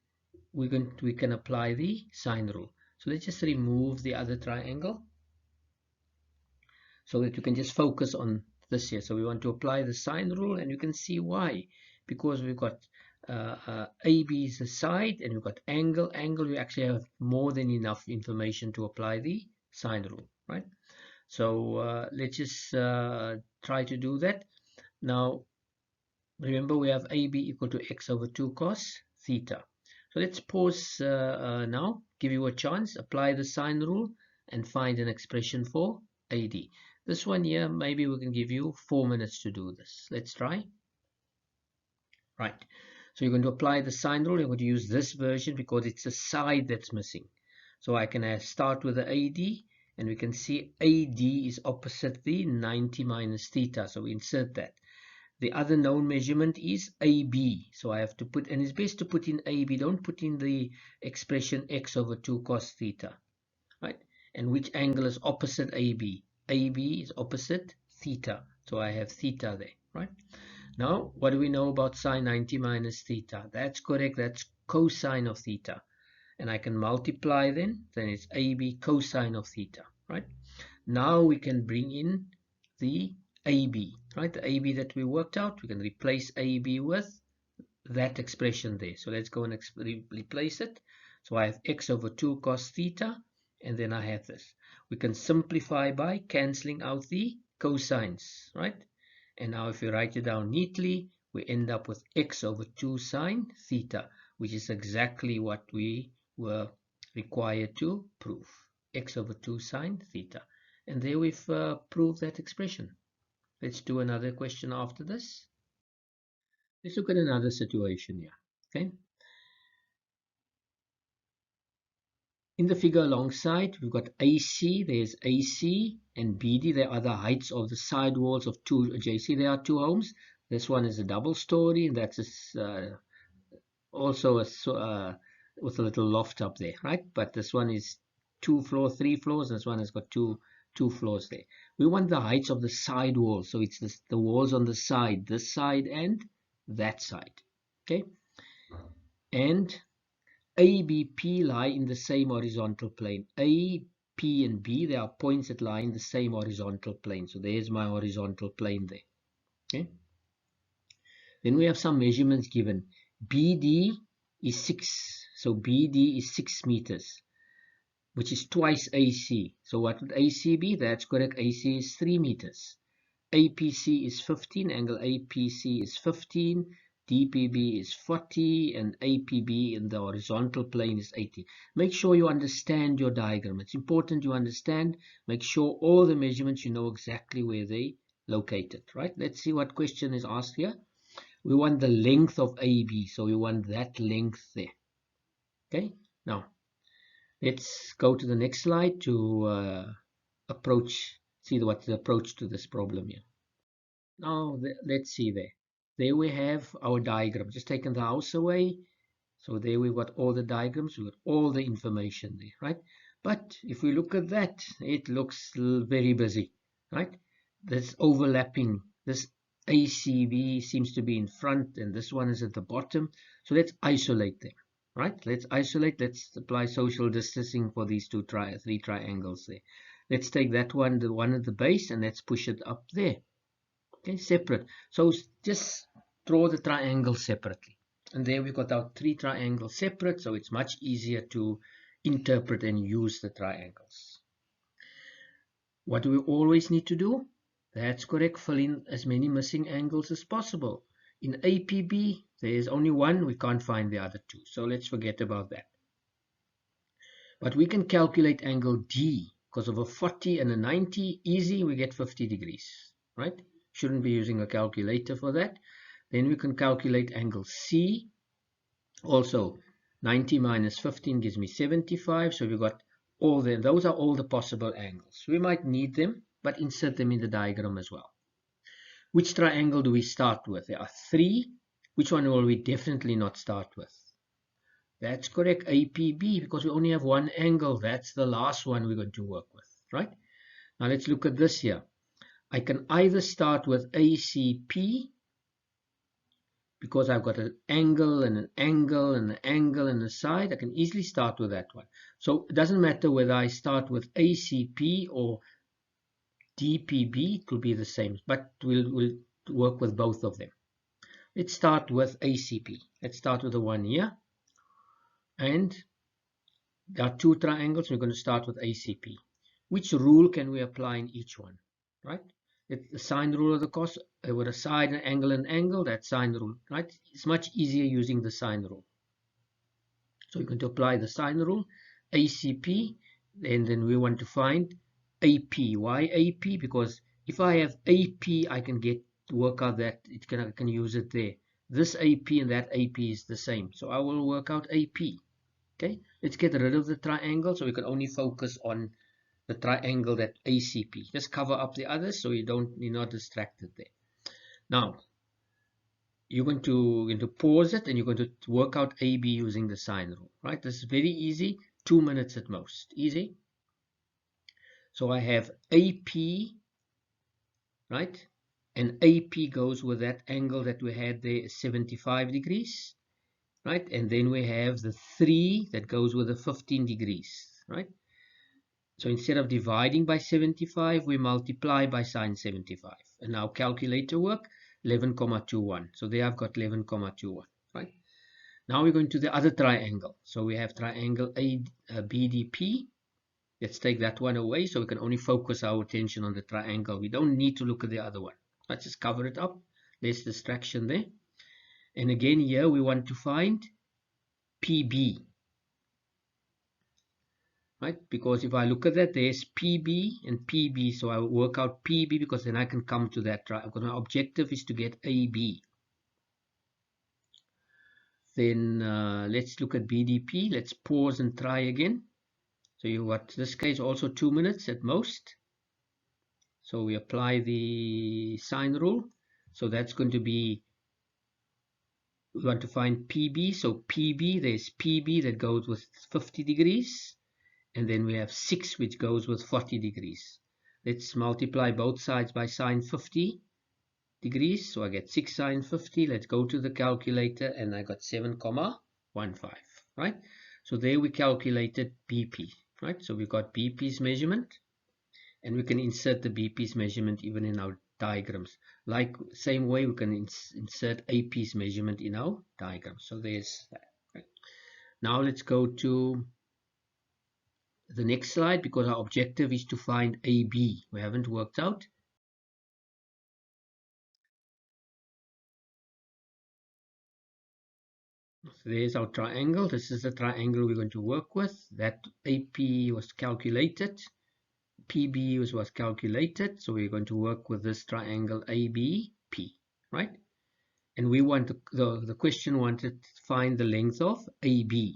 we can apply the sine rule. So let's just remove the other triangle so that you can just focus on this here. So we want to apply the sine rule, and you can see why. Because we've got AB is the side, and we've got angle. We actually have more than enough information to apply the sine rule, right? So let's just try to do that. Now, remember we have AB equal to x over 2 cos theta. So let's pause now, give you a chance, apply the sine rule, and find an expression for AD. This one here, maybe we can give you 4 minutes to do this. Let's try. Right. So you're going to apply the sine rule. You're going to use this version because it's a side that's missing. So I can start with the AD, and we can see AD is opposite the 90 minus theta. So we insert that. The other known measurement is AB. So I have to put, and it's best to put in AB. Don't put in the expression x over 2 cos theta. Right? And which angle is opposite AB? AB is opposite theta. So I have theta there. Right? Now, what do we know about sine 90 minus theta? That's correct. That's cosine of theta. And I can multiply then it's AB cosine of theta, right? Now we can bring in the AB, right? The AB that we worked out, we can replace AB with that expression there. So let's go and replace it. So I have x over 2 cos theta, and then I have this. We can simplify by cancelling out the cosines, right? And now if we write it down neatly, we end up with x over 2 sine theta, which is exactly what we were required to prove. X over 2 sine theta. And there we've proved that expression. Let's do another question after this. Let's look at another situation here. Okay. In the figure alongside, we've got AC, there's AC, and BD, there are the heights of the side walls of two JC. There are two homes. This one is a double story, and that's also with a little loft up there, right? But this one is 2 floors, 3 floors, and this one has got two floors there. We want the heights of the side walls, so it's the walls on the side, this side and that side. Okay. and A, B, P lie in the same horizontal plane. A, P, and B, there are points that lie in the same horizontal plane. So there's my horizontal plane there. Okay. Then we have some measurements given. BD is 6. So BD is 6 meters, which is twice AC. So what would AC be? That's correct. AC is 3 meters. APC is 15, angle APC is 15, DPB is 40, and APB in the horizontal plane is 80. Make sure you understand your diagram. It's important you understand. Make sure all the measurements, you know exactly where they located, right? Let's see what question is asked here. We want the length of AB, so we want that length there. Okay, now let's go to the next slide to see what's the approach to this problem here. Now let's see there. There we have our diagram. Just taken the house away. So there we've got all the diagrams. We've got all the information there, right? But if we look at that, it looks very busy, right? This overlapping, this ACB seems to be in front and this one is at the bottom. So let's isolate them, right? Let's isolate. Let's apply social distancing for these three triangles there. Let's take that one, the one at the base, and let's push it up there. Okay, separate. So just draw the triangle separately. And there we got our 3 triangles separate, so it's much easier to interpret and use the triangles. What do we always need to do? That's correct, fill in as many missing angles as possible. In APB, there is only one, we can't find the other 2, so let's forget about that. But we can calculate angle D, because of a 40 and a 90, easy, we get 50 degrees, right? Shouldn't be using a calculator for that. Then we can calculate angle C. Also, 90 minus 15 gives me 75. So we've got all the, those are all the possible angles. We might need them, but insert them in the diagram as well. Which triangle do we start with? There are 3. Which one will we definitely not start with? That's correct, APB, because we only have one angle. That's the last one we're going to work with, right? Now let's look at this here. I can either start with ACP, because I've got an angle and an angle and an angle and a side. I can easily start with that one. So it doesn't matter whether I start with ACP or DPB, it will be the same, but we'll work with both of them. Let's start with ACP. Let's start with the one here. And there are 2 triangles. We're going to start with ACP. Which rule can we apply in each one, right? It's the sine rule of the cos, with a side, an angle, that sine rule, right? It's much easier using the sine rule. So we're going to apply the sine rule, ACP, and then we want to find AP. Why AP? Because if I have AP, I can work out that I can use it there. This AP and that AP is the same. So I will work out AP. Okay, let's get rid of the triangle so we can only focus on the triangle that ACP. Just cover up the others so you're not distracted there. Now you're going to pause it and you're going to work out AB using the sine rule, right? This is very easy, 2 minutes at most, easy. So I have AP, right? And AP goes with that angle that we had there, 75 degrees, right? And then we have the 3 that goes with the 15 degrees, right? So instead of dividing by 75, we multiply by sine 75. And now calculator work, 11,21. So there I've got 11,21, right? Now we're going to the other triangle. So we have triangle BDP. Let's take that one away so we can only focus our attention on the triangle. We don't need to look at the other one. Let's just cover it up. Less distraction there. And again here we want to find PB. Right? Because if I look at that, there's PB and PB. So I will work out PB because then I can come to that. Right? Because my objective is to get AB. Then let's look at BDP. Let's pause and try again. So you got this case also 2 minutes at most. So we apply the sine rule. So that's going to be, we want to find PB. So PB, there's PB that goes with 50 degrees. And then we have 6 which goes with 40 degrees. Let's multiply both sides by sine 50. degrees, so I get 6 sine 50. Let's go to the calculator, and I got 7,15, right? So there we calculated BP, right? So we got BP's measurement, and we can insert the BP's measurement even in our diagrams. Like same way we can insert AP's measurement in our diagram. So there's that. Right? Now let's go to the next slide, because our objective is to find AB. We haven't worked out. So there's our triangle. This is the triangle we're going to work with. That AP was calculated. PB was calculated. So we're going to work with this triangle ABP, right? And we want the question wanted to find the length of AB.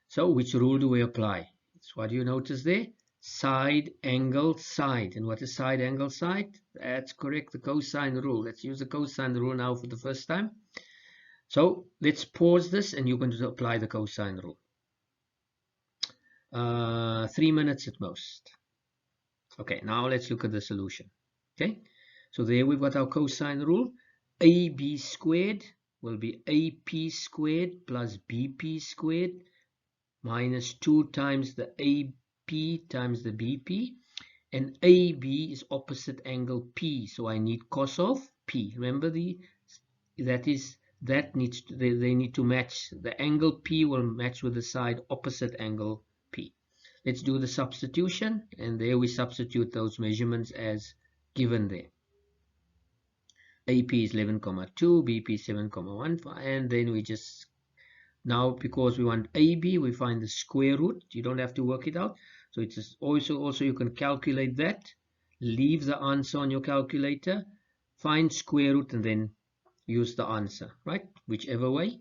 So which rule do we apply? So what do you notice there? Side, angle, side. And what is side, angle, side? That's correct, the cosine rule. Let's use the cosine rule now for the first time. So let's pause this, and you're going to apply the cosine rule. 3 minutes at most. Okay, now let's look at the solution. Okay, so there we've got our cosine rule. AB squared will be AP squared plus BP squared minus 2 times the AP times the BP, and AB is opposite angle P, so I need cos of P. Remember, they need to match. The angle P will match with the side opposite angle P. Let's do the substitution, and there we substitute those measurements as given there. AP is 11,2, BP is 7,15, and then we just, now because we want AB, we find the square root. You don't have to work it out. So it's also you can calculate that, leave the answer on your calculator, find square root, and then use the answer, right? Whichever way.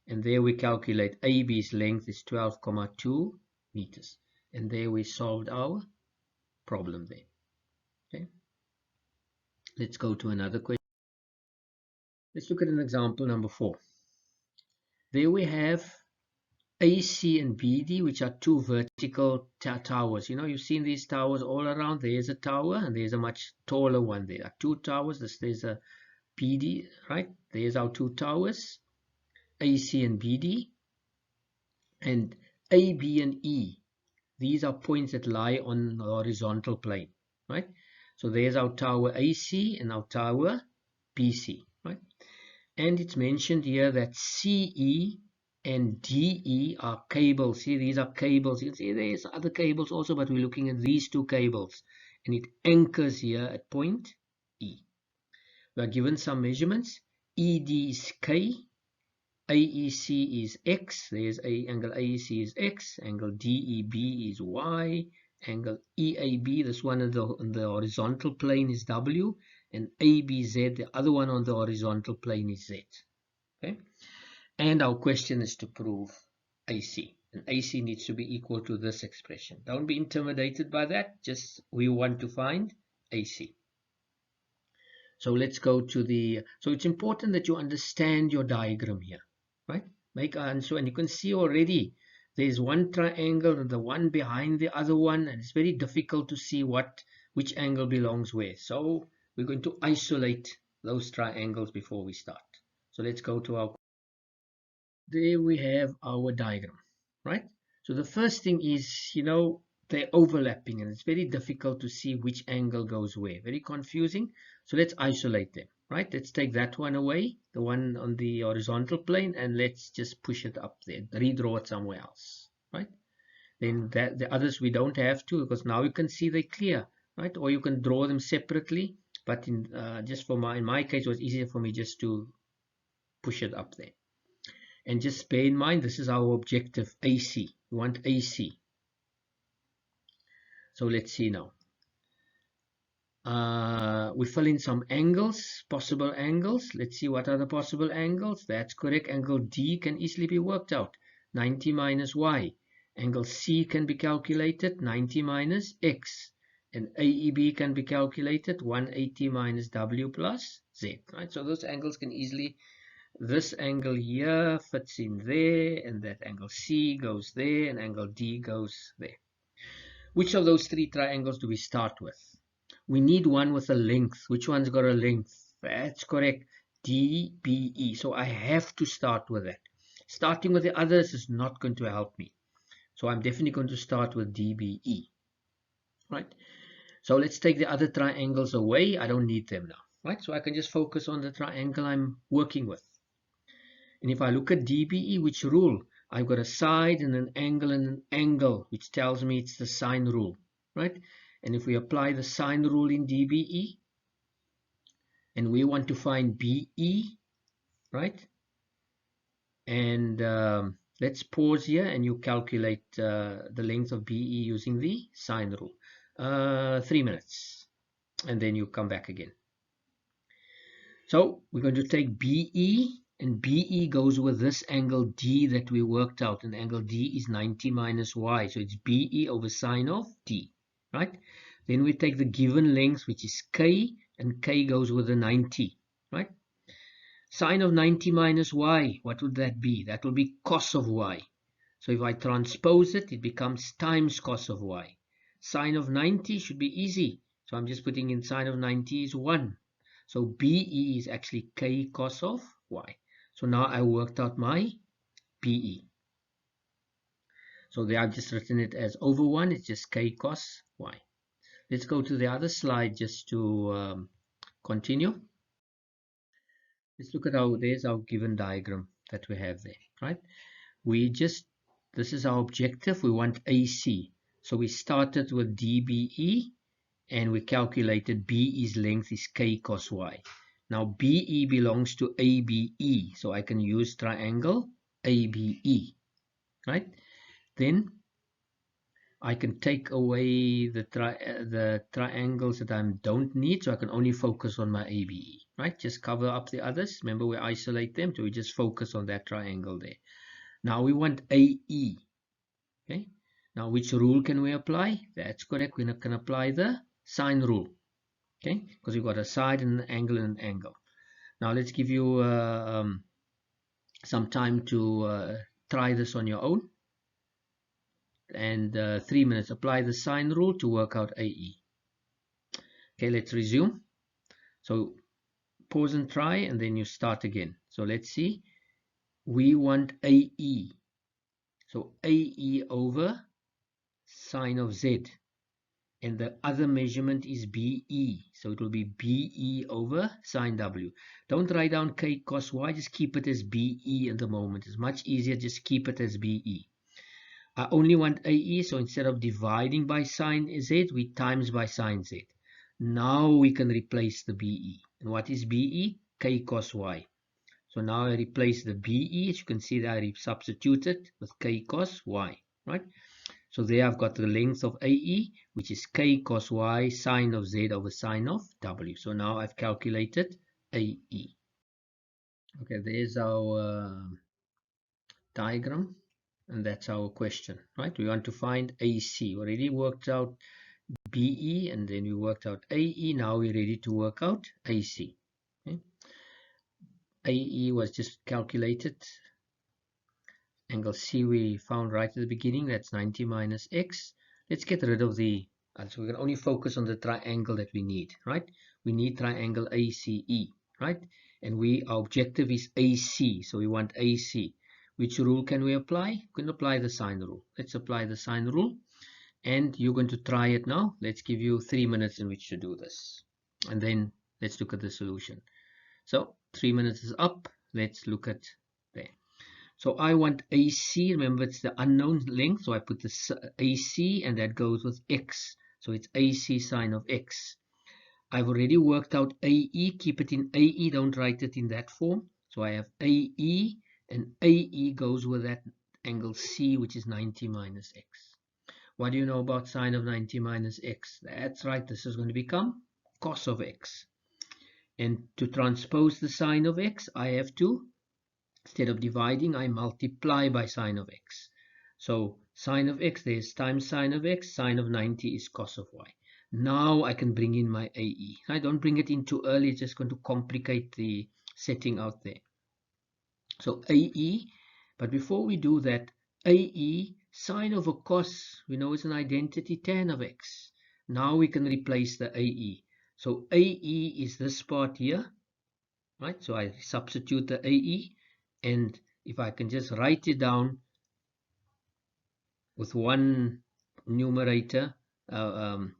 And there we calculate AB's length is 12,2 meters. And there we solved our problem there. Okay. Let's go to another question. Let's look at an example number 4. There we have AC and BD, which are two vertical towers. You know, you've seen these towers all around. There's a tower, and there's a much taller one. There are two towers. There's a BD, right? There's our two towers, AC and BD. And A, B, and E, these are points that lie on the horizontal plane, right? So there's our tower AC and our tower BC, right? And it's mentioned here that CE and DE are cables. See, these are cables. You can see there's other cables also, but we're looking at these two cables. And it anchors here at point E. We are given some measurements. ED is K. AEC is X. There's angle AEC is X. Angle DEB is Y. Angle EAB, this one on the horizontal plane, is W. And ABZ, the other one on the horizontal plane, is Z. Okay. And our question is to prove AC. And AC needs to be equal to this expression. Don't be intimidated by that. Just we want to find AC. So let's go to the, so it's important that you understand your diagram here, right? Make an answer, and you can see already there's one triangle and the one behind the other one, and it's very difficult to see which angle belongs where. So we're going to isolate those triangles before we start. So let's go to our, there we have our diagram, right? So the first thing is, you know, they're overlapping, and it's very difficult to see which angle goes where. Very confusing. So let's isolate them, right? Let's take that one away, the one on the horizontal plane, and let's just push it up there, redraw it somewhere else, right? Then the others we don't have to, because now you can see they're clear, right? Or you can draw them separately, but in my case, it was easier for me just to push it up there. And just bear in mind, this is our objective, AC. We want AC. So let's see now. We fill in some angles, possible angles. Let's see what are the possible angles. That's correct. Angle D can easily be worked out. 90 minus Y. Angle C can be calculated. 90 minus X. And AEB can be calculated. 180 minus W plus Z. Right? So those angles can easily, this angle here fits in there, and that angle C goes there, and angle D goes there. Which of those three triangles do we start with? We need one with a length. Which one's got a length? That's correct. DBE. So I have to start with that. Starting with the others is not going to help me. So I'm definitely going to start with DBE. Right? So let's take the other triangles away. I don't need them now. Right? So I can just focus on the triangle I'm working with. And if I look at DBE, which rule? I've got a side and an angle, which tells me it's the sine rule. Right? And if we apply the sine rule in DBE, and we want to find BE, right? And let's pause here and you calculate the length of BE using the sine rule. 3 minutes, and then you come back again. So we're going to take BE, and BE goes with this angle D that we worked out, and angle D is 90 minus Y, so it's BE over sine of D, right? Then we take the given length, which is K, and K goes with the 90, right? Sine of 90 minus Y, what would that be? That will be cos of Y. So if I transpose it, it becomes times cos of Y. Sine of 90 should be easy. So I'm just putting in sine of 90 is 1. So BE is actually K cos of Y. So now I worked out my BE. So there I've just written it as over 1. It's just K cos Y. Let's go to the other slide just to continue. Let's look at there's our given diagram that we have there, right? This is our objective. We want AC. So we started with DBE and we calculated BE's length is K cos Y. Now BE belongs to ABE, so I can use triangle ABE, right? Then I can take away the triangles that I don't need, so I can only focus on my ABE, right? Just cover up the others. Remember, we isolate them, so we just focus on that triangle there. Now we want AE, okay? Now which rule can we apply? That's correct. We can apply the sine rule, okay? Because we've got a side and an angle and an angle. Now let's give you some time to try this on your own. And 3 minutes. Apply the sine rule to work out AE. Okay, let's resume. So pause and try, and then you start again. So let's see. We want AE. So AE over sine of Z. And the other measurement is BE. So it will be BE over sine W. Don't write down K cos Y. Just keep it as BE at the moment. It's much easier. Just keep it as BE. I only want AE, so instead of dividing by sine Z, we times by sine Z. Now we can replace the BE. And what is BE? K cos Y. So now I replace the BE. As you can see that I substituted with K cos Y, right? So there I've got the length of AE, which is K cos Y sine of Z over sine of W. So now I've calculated AE. Okay, there's our diagram. And that's our question, right? We want to find AC. We already worked out BE and then we worked out AE. Now we're ready to work out AC. Okay? AE was just calculated. Angle C we found right at the beginning. That's 90 minus X. Let's get rid of the, so we can only focus on the triangle that we need, right? We need triangle ACE, right? And our objective is AC. So we want AC. Which rule can we apply? We can apply the sine rule. Let's apply the sine rule. And you're going to try it now. Let's give you 3 minutes in which to do this. And then let's look at the solution. So 3 minutes is up. Let's look at there. So I want AC. Remember, it's the unknown length. So I put the AC and that goes with X. So it's AC sine of X. I've already worked out AE. Keep it in AE. Don't write it in that form. So I have AE. And AE goes with that angle C, which is 90 minus X. What do you know about sine of 90 minus X? That's right, this is going to become cos of X. And to transpose the sine of X, I have to, instead of dividing, I multiply by sine of X. So sine of X, there's times sine of X, sine of 90 is cos of Y. Now I can bring in my AE. I don't bring it in too early, it's just going to complicate the setting out there. So AE, but before we do that, AE, sine over cos, we know it's an identity tan of X. Now we can replace the AE. So AE is this part here, right? So I substitute the AE, and if I can just write it down with one numerator, then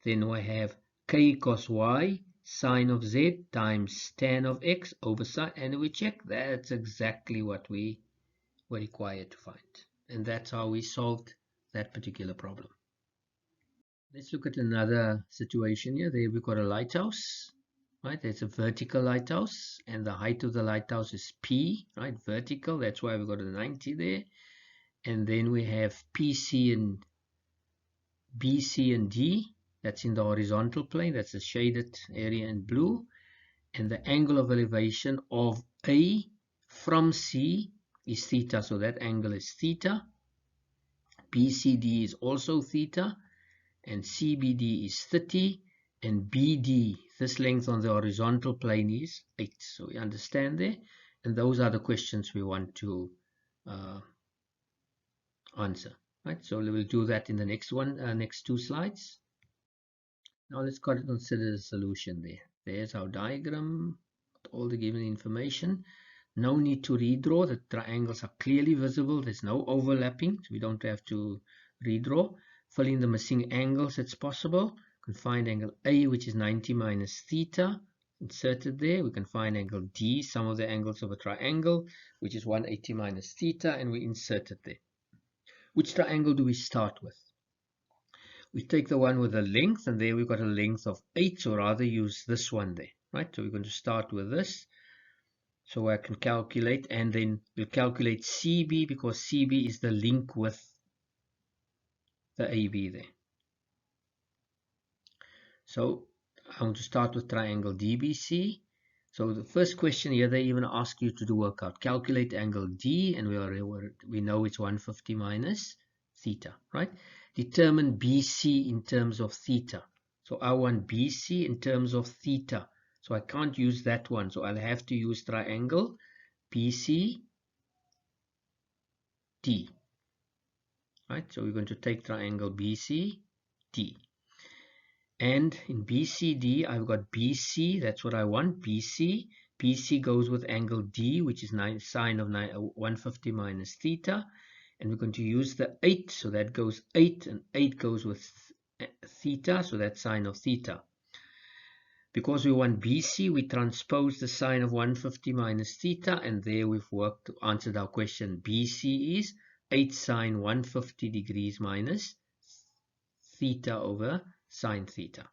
I have k cos y sine of z times tan of x over sine, and we check that's exactly what we were required to find, and that's how we solved that particular problem. Let's look at another situation here. There we've got a lighthouse, right? There's a vertical lighthouse, and the height of the lighthouse is P, right? Vertical, that's why we've got a 90 there. And then we have PC and BC and D, that's in the horizontal plane, that's the shaded area in blue. And the angle of elevation of A from C is theta, so that angle is theta. BCD is also theta, and CBD is 30, and BD, this length on the horizontal plane, is 8. So we understand there, and those are the questions we want to answer, right? So we will do that in the next one, next two slides. Now let's consider the solution there. There's our diagram with all the given information. No need to redraw. The triangles are clearly visible. There's no overlapping, so we don't have to redraw. Fill in the missing angles that's possible. We can find angle A, which is 90 minus theta, inserted there. We can find angle D, sum of the angles of a triangle, which is 180 minus theta, and we insert it there. Which triangle do we start with? We take the one with the length, and there we've got a length of 8, so rather use this one there, right? So we're going to start with this. So I can calculate, and then we'll calculate CB, because CB is the link with the AB there. So I'm going to start with triangle DBC. So the first question here, they even ask you to do workout. Calculate angle D, and we know it's 150 minus theta, right? Determine BC in terms of theta. So I want BC in terms of theta. So I can't use that one. So I'll have to use triangle BCD, right? So we're going to take triangle BCD. And in BCD, I've got BC, that's what I want, BC. BC goes with angle D, which is sine of 150 minus theta. And we're going to use the 8, so that goes 8, and 8 goes with theta, so that's sine of theta. Because we want BC, we transpose the sine of 150 minus theta, and there we've answered our question. BC is 8 sine 150 degrees minus theta over sine theta.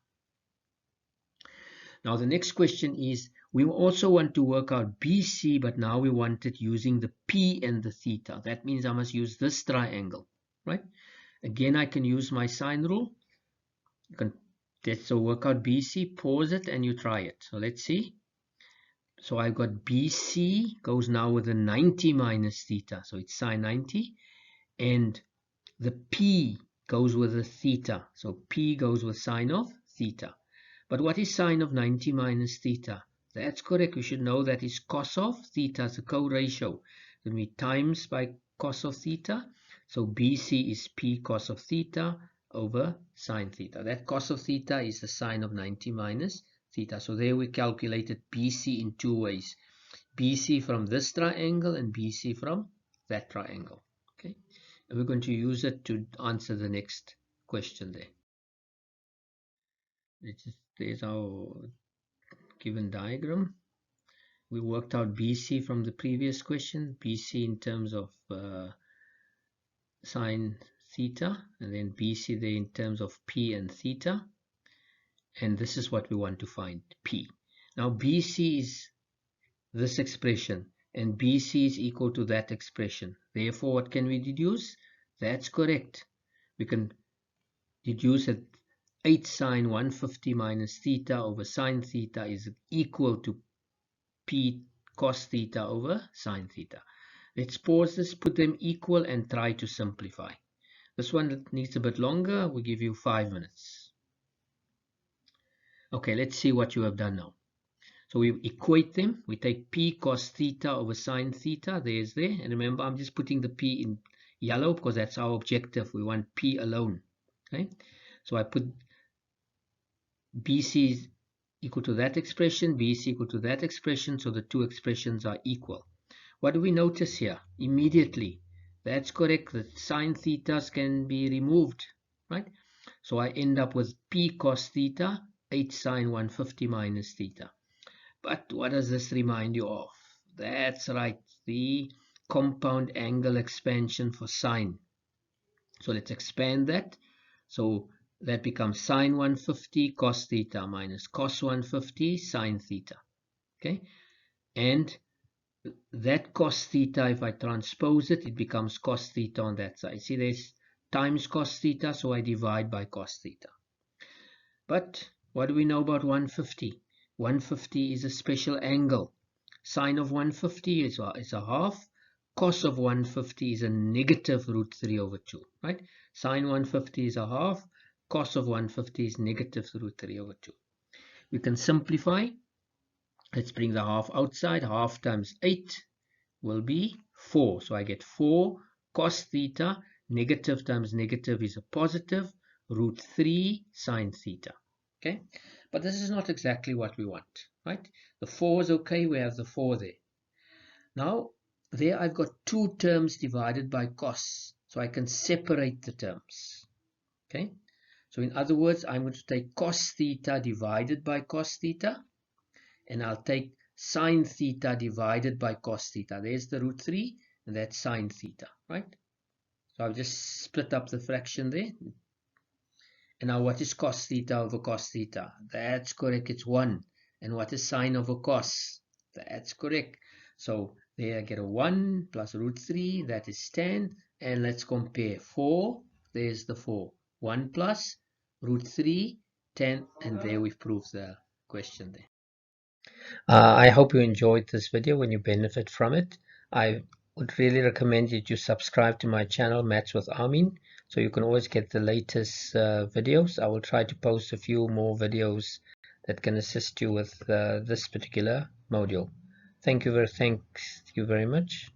Now the next question is, we also want to work out BC, but now we want it using the P and the theta. That means I must use this triangle, right? Again, I can use my sine rule. You can so work out BC, pause it, and you try it. So let's see. So I've got BC goes now with a 90 minus theta, so it's sine 90, and the P goes with a theta, so P goes with sine of theta. But what is sine of 90 minus theta? That's correct. We should know that is cos of theta, is a co-ratio. Then we times by cos of theta. So BC is P cos of theta over sine theta. That cos of theta is the sine of 90 minus theta. So there we calculated BC in two ways. BC from this triangle and BC from that triangle. Okay, and we're going to use it to answer the next question there. There's our given diagram. We worked out BC from the previous question, BC in terms of sine theta, and then BC there in terms of P and theta, and this is what we want to find, P. Now BC is this expression, and BC is equal to that expression. Therefore, what can we deduce? That's correct. We can deduce that 8 sine 150 minus theta over sine theta is equal to P cos theta over sine theta. Let's pause this, put them equal, and try to simplify. This one needs a bit longer. We give you 5 minutes. Okay, let's see what you have done now. So we equate them. We take P cos theta over sine theta. There's there. And remember, I'm just putting the P in yellow because that's our objective. We want P alone. Okay. So I put BC equal to that expression, b is equal to that expression, so the two expressions are equal. What do we notice here? Immediately, that's correct, the sine thetas can be removed, right? So I end up with p cos theta, h sine 150 minus theta. But what does this remind you of? That's right, the compound angle expansion for sine. So let's expand that. So that becomes sine 150 cos theta minus cos 150 sine theta. Okay, and that cos theta, if I transpose it, it becomes cos theta on that side. See, there's times cos theta, so I divide by cos theta. But what do we know about 150? 150 is a special angle. Sine of 150 is a half. Cos of 150 is a negative root 3 over 2. Right? Sine 150 is a half. Cos of 150 is negative root 3 over 2. We can simplify. Let's bring the half outside. Half times 8 will be 4. So I get 4 cos theta. Negative times negative is a positive. Root 3 sine theta. Okay, but this is not exactly what we want, right? The 4 is okay, we have the 4 there. Now, there I've got two terms divided by cos, so I can separate the terms. Okay, so in other words, I'm going to take cos theta divided by cos theta, and I'll take sine theta divided by cos theta. There's the root 3, and that's sine theta, right? So I've just split up the fraction there. And now what is cos theta over cos theta? That's correct, it's 1. And what is sine over cos? That's correct. So there I get a 1 plus root 3, that is 10. And let's compare 4, there's the 4. 1 plus root 3, 10, and there we've proved the question there. I hope you enjoyed this video and you benefit from it. I would really recommend that you subscribe to my channel, Maths with Armin, so you can always get the latest videos. I will try to post a few more videos that can assist you with this particular module. Thank you very much.